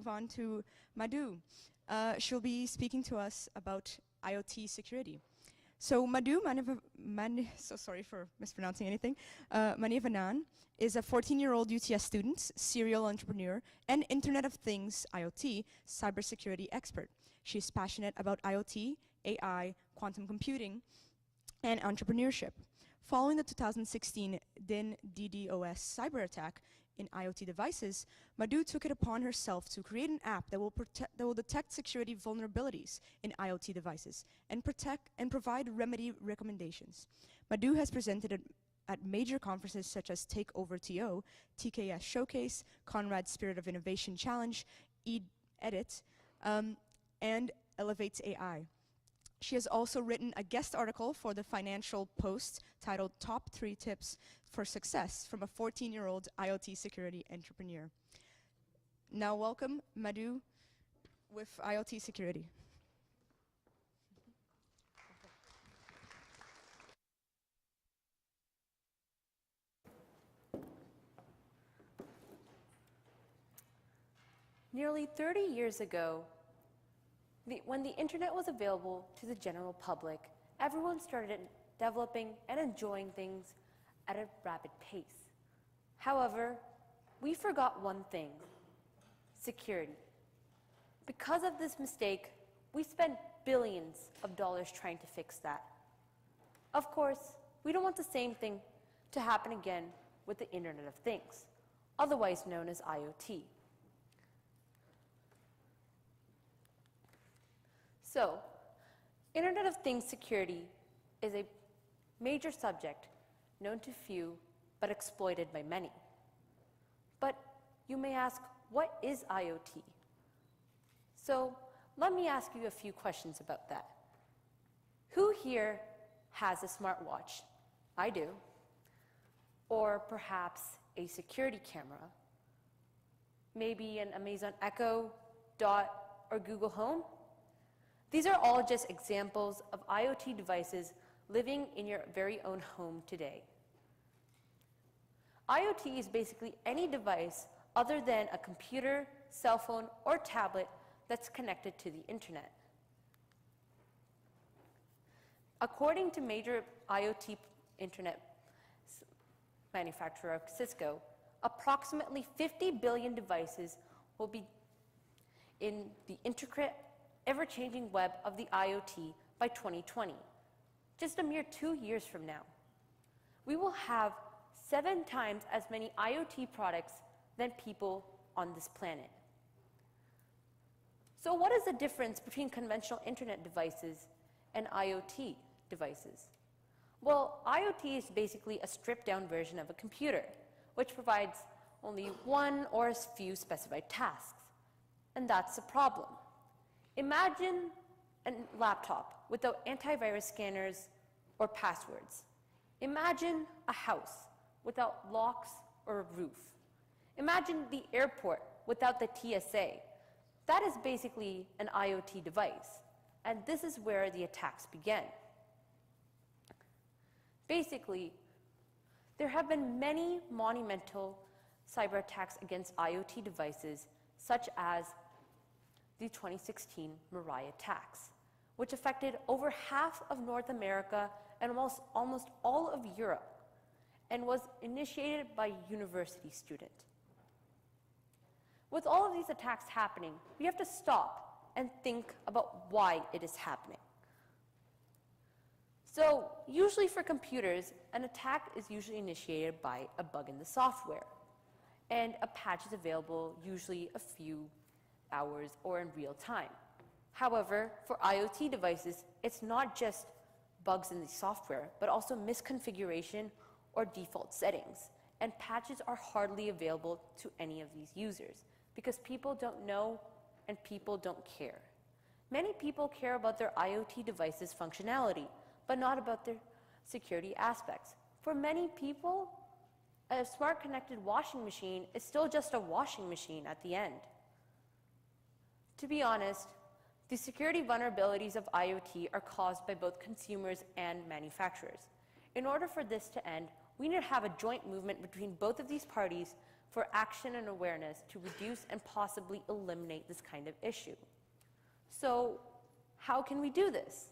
move on to Madhu. She'll be speaking to us about IoT security. So Madhu so sorry for mispronouncing anything. Manivannan is a 14-year-old UTS student, serial entrepreneur, and Internet of Things, IoT, cybersecurity expert. She's passionate about IoT, AI, quantum computing, and entrepreneurship. Following the 2016 Dyn DDOS cyberattack in IoT devices, Madhu took it upon herself to create an app that will detect security vulnerabilities in IoT devices and provide remedy recommendations. Madhu has presented at major conferences such as TakeOverTO, TKS Showcase, Conrad Spirit of Innovation Challenge, EdIT, and ElevateAI. She has also written a guest article for the Financial Post titled Top 3 Tips for Success from a 14-year-old IoT security entrepreneur. Now welcome Madhu with IoT security. Nearly 30 years ago, when the internet was available to the general public, everyone started developing and enjoying things at a rapid pace. However, we forgot one thing: security. Because of this mistake, we spent billions of dollars trying to fix that. Of course, we don't want the same thing to happen again with the Internet of Things, otherwise known as IoT. So, Internet of Things security is a major subject known to few but exploited by many. But you may ask, what is IoT? So, let me ask you a few questions about that. Who here has a smartwatch? I do. Or perhaps a security camera. Maybe an Amazon Echo, Dot, or Google Home? These are all just examples of IoT devices living in your very own home today. IoT is basically any device other than a computer, cell phone, or tablet that's connected to the internet. According to major IoT internet manufacturer Cisco, approximately 50 billion devices will be in the intricate, ever-changing web of the IoT by 2020, just a mere 2 years from now. We will have 7 times as many IoT products than people on this planet. So what is the difference between conventional internet devices and IoT devices? Well, IoT is basically a stripped-down version of a computer, which provides only one or a few specified tasks. And that's the problem. Imagine a laptop without antivirus scanners or passwords. Imagine a house without locks or a roof. Imagine the airport without the TSA. That is basically an IoT device, and this is where the attacks begin. Basically, there have been many monumental cyber attacks against IoT devices, such as the 2016 Mirai attacks, which affected over half of North America and almost all of Europe, and was initiated by a university student. With all of these attacks happening, we have to stop and think about why it is happening. So, usually for computers, an attack is usually initiated by a bug in the software, and a patch is available usually a few hours or in real time. However, for IoT devices, it's not just bugs in the software, but also misconfiguration or default settings. And patches are hardly available to any of these users because people don't know and people don't care. Many people care about their IoT device's functionality, but not about their security aspects. For many people, a smart connected washing machine is still just a washing machine at the end. To be honest, the security vulnerabilities of IoT are caused by both consumers and manufacturers. In order for this to end, we need to have a joint movement between both of these parties for action and awareness to reduce and possibly eliminate this kind of issue. So how can we do this?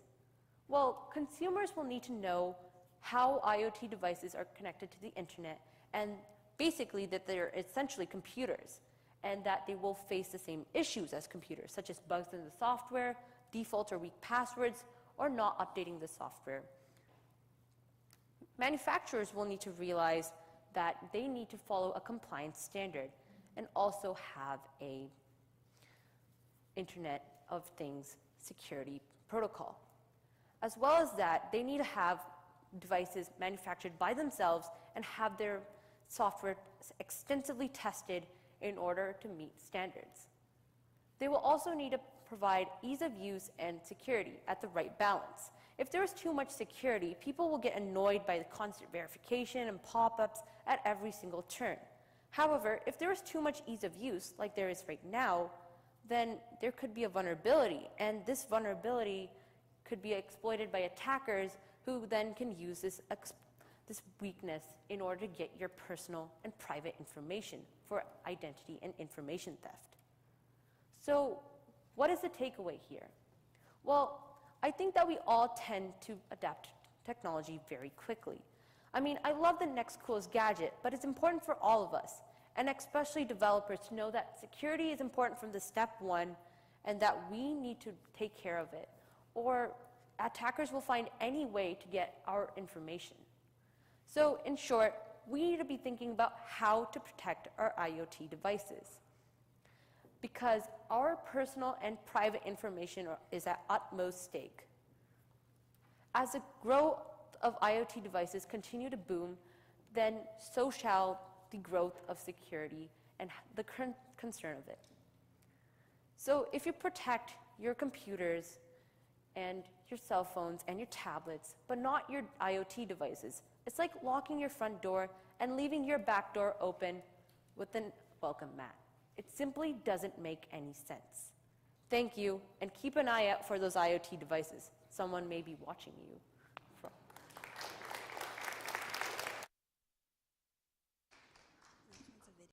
Well, consumers will need to know how IoT devices are connected to the internet, and basically that they're essentially computers, and that they will face the same issues as computers, such as bugs in the software, default or weak passwords, or not updating the software. Manufacturers will need to realize that they need to follow a compliance standard and also have a Internet of Things security protocol. As well as that, they need to have devices manufactured by themselves and have their software extensively tested in order to meet standards. They will also need to provide ease of use and security at the right balance. If there is too much security, people will get annoyed by the constant verification and pop-ups at every single turn. However, if there is too much ease of use, like there is right now, then there could be a vulnerability, and this vulnerability could be exploited by attackers who then can use this weakness in order to get your personal and private information for identity and information theft. So what is the takeaway here? Well, I think that we all tend to adapt technology very quickly. I mean, I love the next coolest gadget, but it's important for all of us, and especially developers, to know that security is important from the step one and that we need to take care of it, or attackers will find any way to get our information. So in short, we need to be thinking about how to protect our IoT devices, because our personal and private information is at utmost stake. As the growth of IoT devices continue to boom, then so shall the growth of security and the concern of it. So if you protect your computers and your cell phones and your tablets, but not your IoT devices, it's like locking your front door and leaving your back door open with a welcome mat. It simply doesn't make any sense. Thank you, and keep an eye out for those IoT devices. Someone may be watching you.